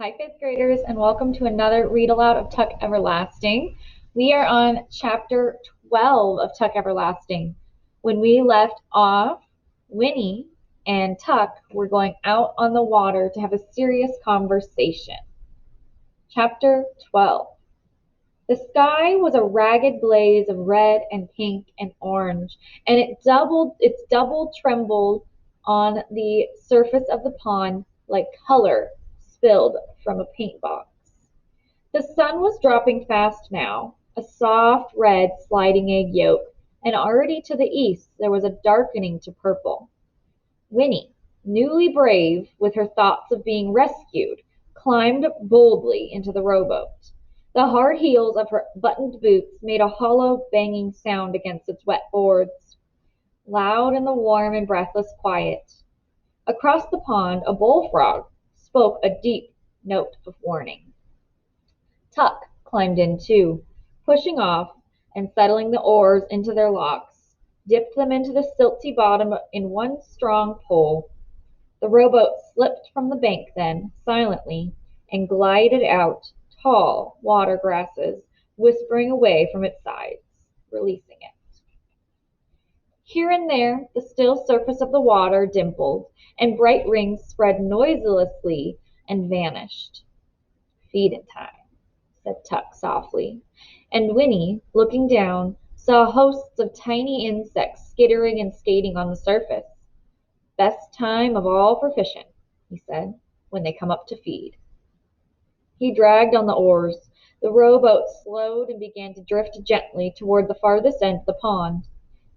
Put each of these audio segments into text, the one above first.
Hi, fifth graders, and welcome to another read aloud of Tuck Everlasting. We are on chapter 12 of Tuck Everlasting. When we left off, Winnie and Tuck were going out on the water to have a serious conversation. Chapter 12. The sky was a ragged blaze of red and pink and orange, and its double trembled on the surface of the pond like color spilled from a paint box. The sun was dropping fast now, a soft red sliding egg yolk, and already to the east there was a darkening to purple. Winnie, newly brave with her thoughts of being rescued, climbed boldly into the rowboat. The hard heels of her buttoned boots made a hollow, banging sound against its wet boards, loud in the warm and breathless quiet. Across the pond a bullfrog spoke a deep note of warning. Tuck climbed in too, pushing off and settling the oars into their locks, dipped them into the silty bottom in one strong pull. The rowboat slipped from the bank then, silently, and glided out, tall water grasses whispering away from its sides, releasing it. Here and there the still surface of the water dimpled, and bright rings spread noiselessly and vanished. "Feedin' time," said Tuck softly, and Winnie, looking down, saw hosts of tiny insects skittering and skating on the surface. "Best time of all for fishin'," he said, "when they come up to feed." He dragged on the oars. The rowboat slowed and began to drift gently toward the farthest end of the pond.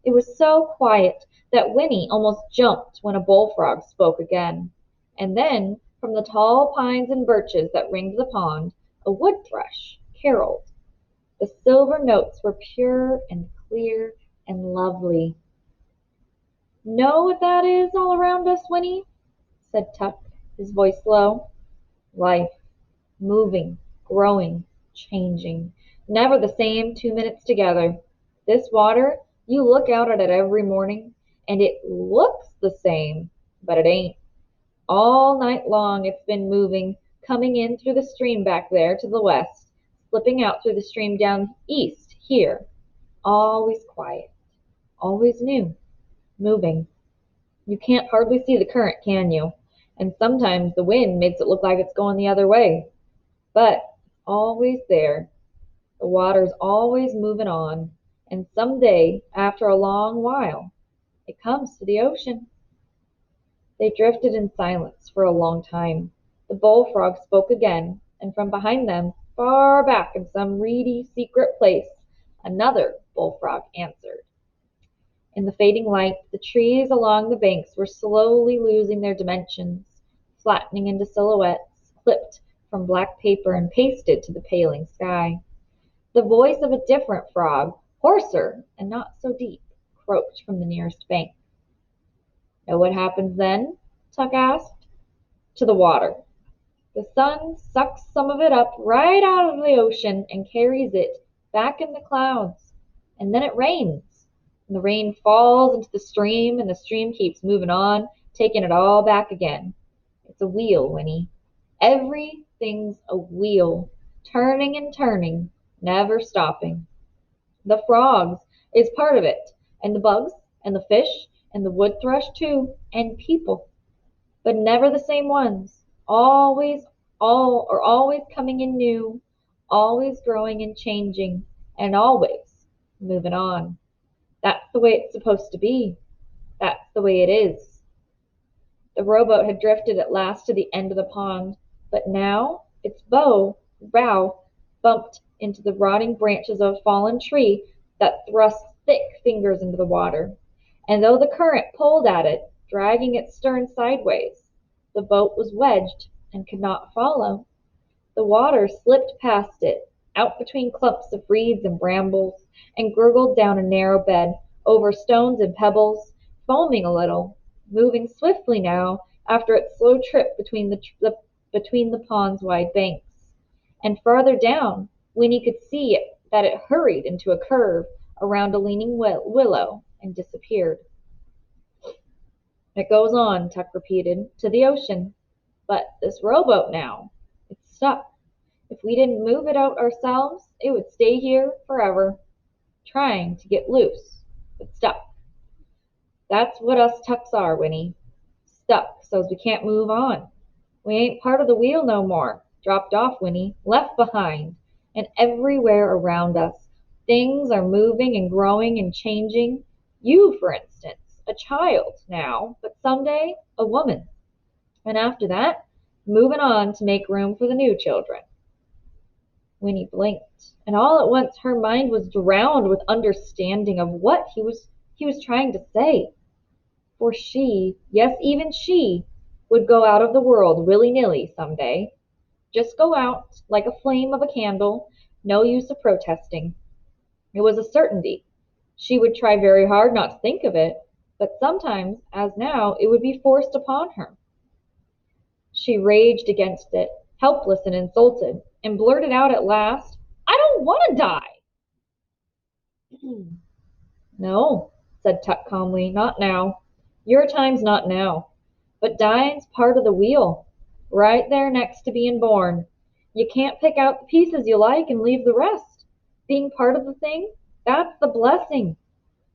It was so quiet that Winnie almost jumped when a bullfrog spoke again. And then, from the tall pines and birches that ringed the pond, a wood thrush caroled. The silver notes were pure and clear and lovely. "Know what that is all around us, Winnie?" said Tuck, his voice low. "Life. Moving, growing, changing. Never the same 2 minutes together. This water, you look out at it every morning, and it looks the same, but it ain't. All night long it's been moving, coming in through the stream back there to the west, slipping out through the stream down east here. Always quiet, always new, moving. You can't hardly see the current, can you? And sometimes the wind makes it look like it's going the other way. But it's always there. The water's always moving on, and some day, after a long while, it comes to the ocean." They drifted in silence for a long time. The bullfrog spoke again, and from behind them, far back in some reedy, secret place, another bullfrog answered. In the fading light, the trees along the banks were slowly losing their dimensions, flattening into silhouettes, clipped from black paper and pasted to the paling sky. The voice of a different frog, hoarser and not so deep, croaked from the nearest bank. "Know what happens then?" Tuck asked. "To the water. The sun sucks some of it up right out of the ocean and carries it back in the clouds. And then it rains. And the rain falls into the stream, and the stream keeps moving on, taking it all back again. It's a wheel, Winnie. Everything's a wheel, turning and turning, never stopping. The frogs is part of it, and the bugs, and the fish, and the wood thrush too, and people. But never the same ones. Always coming in new, always growing and changing, and always moving on. That's the way it's supposed to be. That's the way it is." The rowboat had drifted at last to the end of the pond, but now its bow bumped into the rotting branches of a fallen tree that thrust thick fingers into the water, and though the current pulled at it, dragging its stern sideways, the boat was wedged and could not follow. The water slipped past it, out between clumps of reeds and brambles, and gurgled down a narrow bed, over stones and pebbles, foaming a little, moving swiftly now after its slow trip between the pond's wide banks. And farther down, Winnie could see that it hurried into a curve around a leaning willow and disappeared. "It goes on," Tuck repeated, "to the ocean. But this rowboat now, it's stuck. If we didn't move it out ourselves, it would stay here forever, trying to get loose, but stuck. That's what us Tucks are, Winnie. Stuck so's we can't move on. We ain't part of the wheel no more. Dropped off, Winnie. Left behind. And everywhere around us, things are moving and growing and changing. You, for instance, a child now, but someday a woman. And after that, moving on to make room for the new children. Winnie blinked, and all at once her mind was drowned with understanding of what he was trying to say. For she, yes, even she, would go out of the world willy-nilly some day. Just go out, like a flame of a candle, no use of protesting. It was a certainty. She would try very hard not to think of it, but sometimes, as now, it would be forced upon her. She raged against it, helpless and insulted, and blurted out at last, "I don't want to die." "No," said Tuck calmly, "not now. Your time's not now. But dying's part of the wheel, right there next to being born. You can't pick out the pieces you like and leave the rest. Being part of the thing, that's the blessing.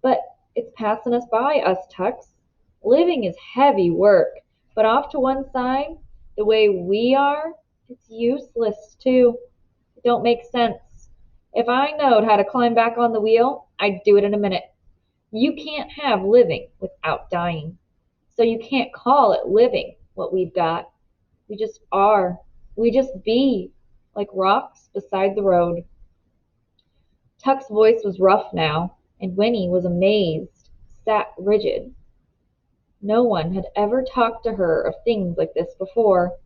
But it's passing us by, us Tucks. Living is heavy work, but off to one side, the way we are, it's useless, too. It don't make sense. If I knowed how to climb back on the wheel, I'd do it in a minute. You can't have living without dying. So you can't call it living, what we've got. We just are. We just be, like rocks beside the road." Tuck's voice was rough now, and Winnie was amazed, sat rigid. No one had ever talked to her of things like this before.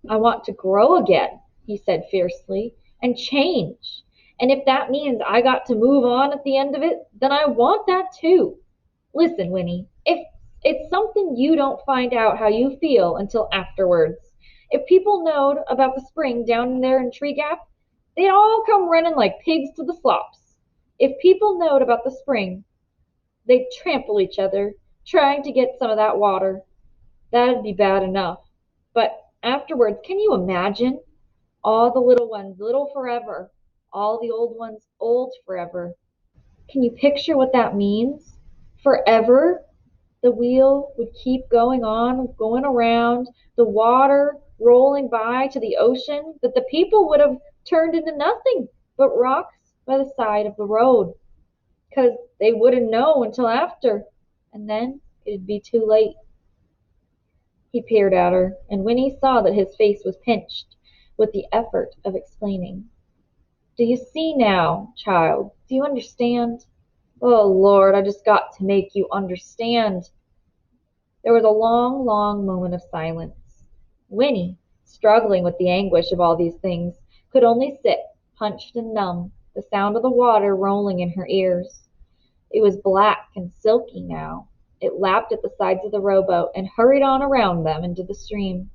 "I want to grow again," he said fiercely, "and change. And if that means I got to move on at the end of it, then I want that too. Listen, Winnie, if it's something you don't find out how you feel until afterwards. If people knowed about the spring down there in Tree Gap, they'd all come running like pigs to the slops. If people knowed about the spring, they'd trample each other, trying to get some of that water. That'd be bad enough. But afterwards, can you imagine? All the little ones little forever, all the old ones old forever. Can you picture what that means? Forever? The wheel would keep going on, going around, the water rolling by to the ocean, but the people would have turned into nothing but rocks by the side of the road, 'cause they wouldn't know until after, and then it'd be too late." He peered at her, and Winnie saw that his face was pinched with the effort of explaining. "Do you see now, child? Do you understand? Oh, Lord, I just got to make you understand." There was a long, long moment of silence. Winnie, struggling with the anguish of all these things, could only sit, hunched and numb, the sound of the water rolling in her ears. It was black and silky now. It lapped at the sides of the rowboat and hurried on around them into the stream.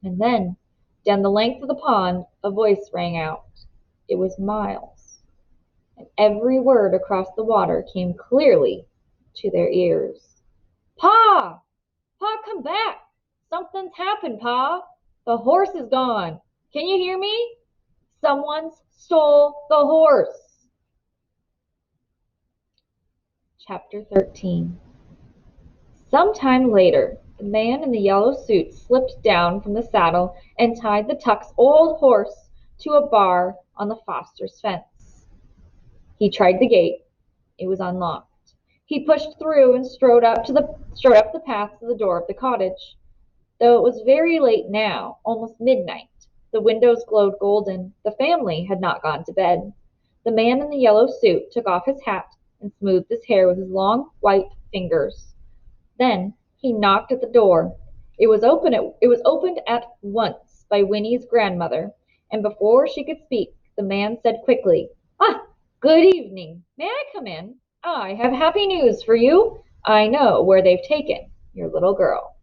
And then, down the length of the pond, a voice rang out. It was Miles, and every word across the water came clearly to their ears. "Pa! Pa, come back! Something's happened, Pa! The horse is gone! Can you hear me? Someone's stole the horse!" Chapter 13. Some time later, the man in the yellow suit slipped down from the saddle and tied the Tuck's old horse to a bar on the Fosters' fence. He tried the gate. It was unlocked. He pushed through and strode up the path to the door of the cottage. Though it was very late now, almost midnight, the windows glowed golden. The family had not gone to bed. The man in the yellow suit took off his hat and smoothed his hair with his long, white fingers. Then he knocked at the door. It was opened at once by Winnie's grandmother, and before she could speak, the man said quickly, "Ah, good evening. May I come in? I have happy news for you. I know where they've taken your little girl."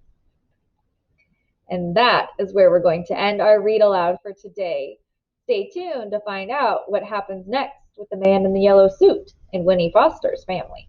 And that is where we're going to end our read aloud for today. Stay tuned to find out what happens next with the man in the yellow suit in Winnie Foster's family.